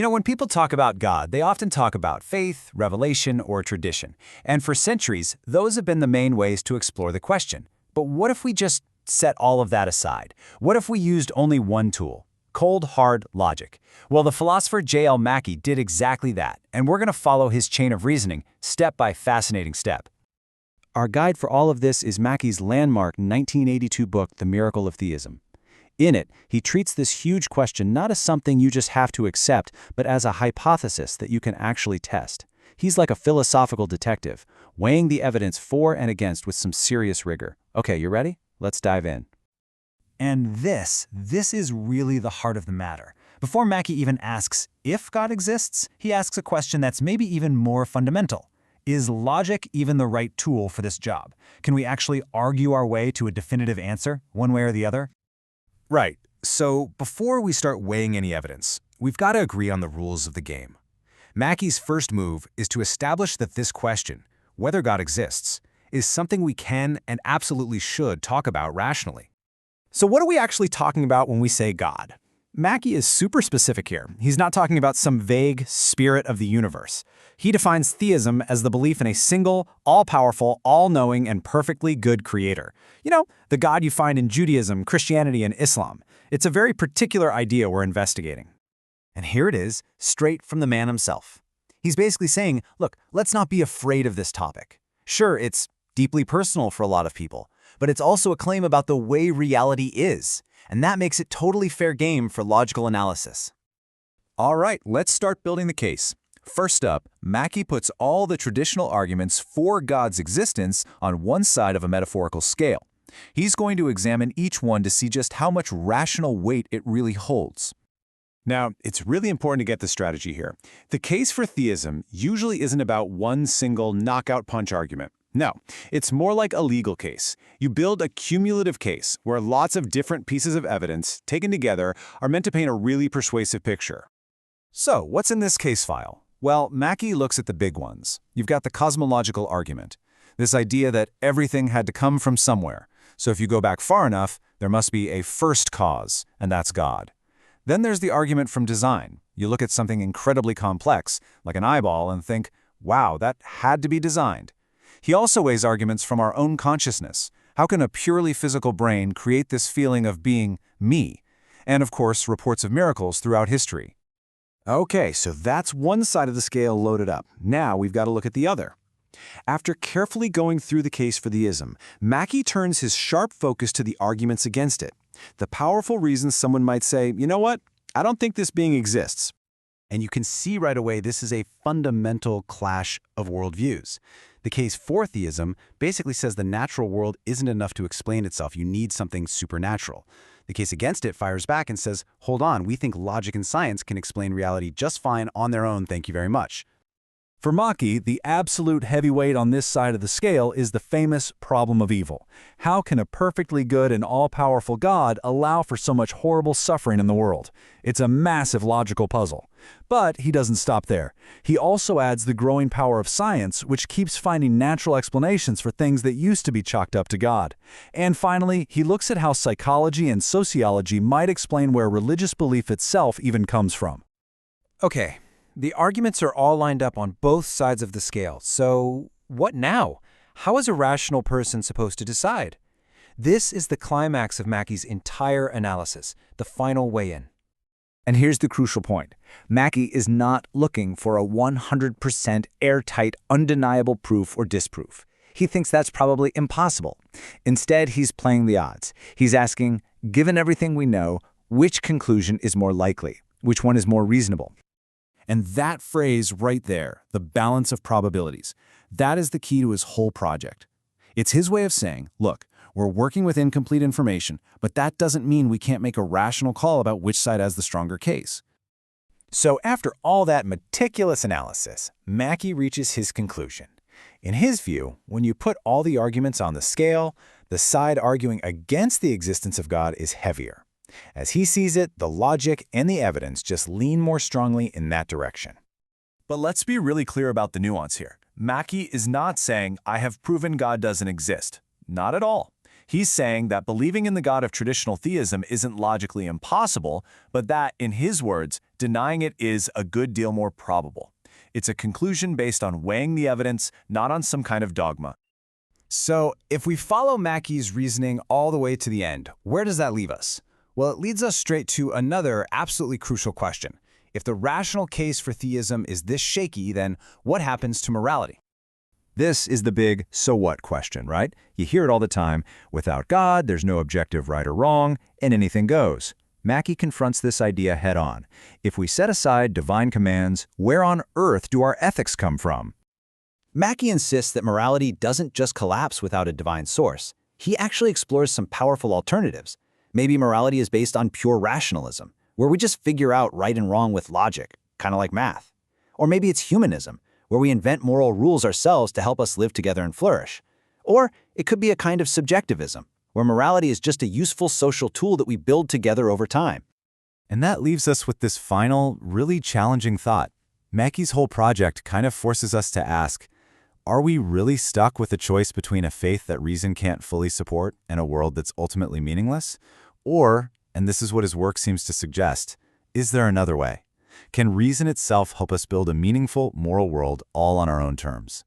When people talk about God, they often talk about faith, revelation, or tradition. And for centuries, those have been the main ways to explore the question. But what if we just set all of that aside? What if we used only one tool? Cold, hard logic. Well, the philosopher J.L. Mackie did exactly that, and we're going to follow his chain of reasoning, step by fascinating step. Our guide for all of this is Mackie's landmark 1982 book, The Miracle of Theism. In it, he treats this huge question not as something you just have to accept, but as a hypothesis that you can actually test. He's like a philosophical detective, weighing the evidence for and against with some serious rigor. Okay, you ready? Let's dive in. And this is really the heart of the matter. Before Mackie even asks if God exists, he asks a question that's maybe even more fundamental. Is logic even the right tool for this job? Can we actually argue our way to a definitive answer, one way or the other? Right. So before we start weighing any evidence, we've got to agree on the rules of the game. Mackie's first move is to establish that this question, whether God exists, is something we can and absolutely should talk about rationally. So what are we actually talking about when we say God? Mackie is super specific here. He's not talking about some vague spirit of the universe. He defines theism as the belief in a single, all-powerful, all-knowing, and perfectly good creator. The God you find in Judaism, Christianity, and Islam. It's a very particular idea we're investigating. And here it is, straight from the man himself. He's basically saying, look, let's not be afraid of this topic. Sure, it's deeply personal for a lot of people, but it's also a claim about the way reality is. And that makes it totally fair game for logical analysis. All right, let's start building the case. First up, Mackie puts all the traditional arguments for God's existence on one side of a metaphorical scale. He's going to examine each one to see just how much rational weight it really holds. Now, it's really important to get the strategy here. The case for theism usually isn't about one single knockout punch argument. No, it's more like a legal case. You build a cumulative case where lots of different pieces of evidence taken together are meant to paint a really persuasive picture. So, what's in this case file? Well, Mackie looks at the big ones. You've got the cosmological argument, this idea that everything had to come from somewhere. So if you go back far enough, there must be a first cause, and that's God. Then there's the argument from design. You look at something incredibly complex, like an eyeball, and think, wow, that had to be designed. He also weighs arguments from our own consciousness. How can a purely physical brain create this feeling of being me? And of course, reports of miracles throughout history. Okay, so that's one side of the scale loaded up. Now we've got to look at the other. After carefully going through the case for theism, Mackie turns his sharp focus to the arguments against it. The powerful reasons someone might say, you know what, I don't think this being exists. And you can see right away this is a fundamental clash of worldviews. The case for theism basically says the natural world isn't enough to explain itself. You need something supernatural. The case against it fires back and says, hold on, we think logic and science can explain reality just fine on their own, thank you very much. For Mackie, the absolute heavyweight on this side of the scale is the famous problem of evil. How can a perfectly good and all-powerful God allow for so much horrible suffering in the world? It's a massive logical puzzle. But he doesn't stop there. He also adds the growing power of science, which keeps finding natural explanations for things that used to be chalked up to God. And finally, he looks at how psychology and sociology might explain where religious belief itself even comes from. Okay. The arguments are all lined up on both sides of the scale, so what now? How is a rational person supposed to decide? This is the climax of Mackie's entire analysis, the final weigh-in. And here's the crucial point. Mackie is not looking for a 100% airtight, undeniable proof or disproof. He thinks that's probably impossible. Instead, he's playing the odds. He's asking, given everything we know, which conclusion is more likely? Which one is more reasonable? And that phrase right there, the balance of probabilities, that is the key to his whole project. It's his way of saying, look, we're working with incomplete information, but that doesn't mean we can't make a rational call about which side has the stronger case. So after all that meticulous analysis, Mackie reaches his conclusion. In his view, when you put all the arguments on the scale, the side arguing against the existence of God is heavier. As he sees it, the logic and the evidence just lean more strongly in that direction. But let's be really clear about the nuance here. Mackie is not saying, I have proven God doesn't exist. Not at all. He's saying that believing in the God of traditional theism isn't logically impossible, but that, in his words, denying it is a good deal more probable. It's a conclusion based on weighing the evidence, not on some kind of dogma. So, if we follow Mackie's reasoning all the way to the end, where does that leave us? Well, it leads us straight to another absolutely crucial question. If the rational case for theism is this shaky, then what happens to morality? This is the big so what question, right? You hear it all the time. Without God, there's no objective right or wrong, and anything goes. Mackie confronts this idea head-on. If we set aside divine commands, where on earth do our ethics come from? Mackie insists that morality doesn't just collapse without a divine source. He actually explores some powerful alternatives. Maybe morality is based on pure rationalism, where we just figure out right and wrong with logic, kind of like math. Or maybe it's humanism, where we invent moral rules ourselves to help us live together and flourish. Or it could be a kind of subjectivism, where morality is just a useful social tool that we build together over time. And that leaves us with this final, really challenging thought. Mackie's whole project kind of forces us to ask, are we really stuck with a choice between a faith that reason can't fully support and a world that's ultimately meaningless? Or, and this is what his work seems to suggest, is there another way? Can reason itself help us build a meaningful, moral world all on our own terms?